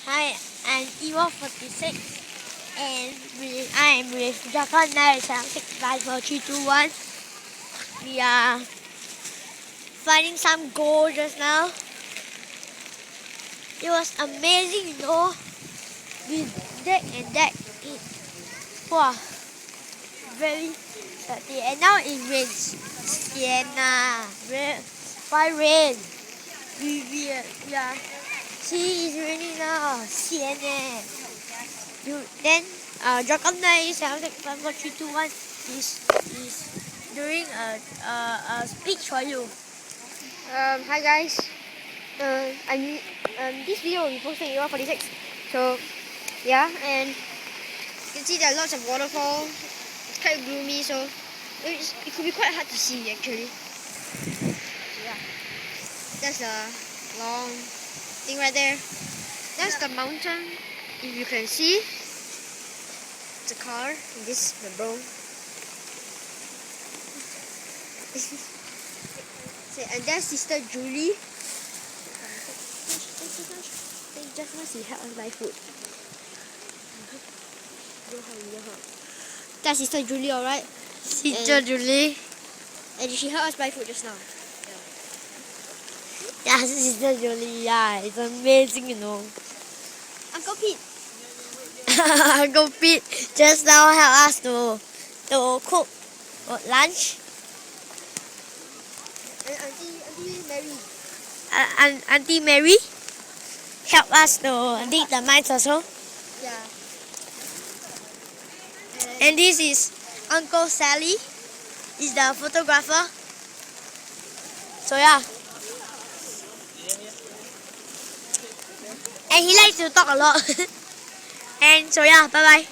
Hi, I'm Evo46 and I am with Japan 9765431. We are finding some gold just now. It was amazing, you know. We deck and deck it. Wow, very dirty. And now it rains. Sienna. Why rain? We are. See, it's raining now. Sienna. Then Dragon 9765431 is doing a speech for you. Hi guys. This video will be posted in Evo46. So yeah, and you can see there are lots of waterfall. It's quite gloomy, so it could be quite hard to see actually. So yeah, that's a long thing right there. That's the mountain. If you can see, it's a car. And this is the bro. And that's Sister Julie. Just now she helped us buy food. That's Sister Julie, alright? Sister Julie. And she helped us buy food just now. Yeah, Sister Julie. Yeah, it's amazing, you know. Uncle Pete. Uncle Pete just now helped us to cook lunch. And Auntie Mary. Auntie Mary helped us to dig the mines also. Yeah. And this is Uncle Sally. He's the photographer. So yeah. And he likes to talk a lot. And so yeah, bye bye.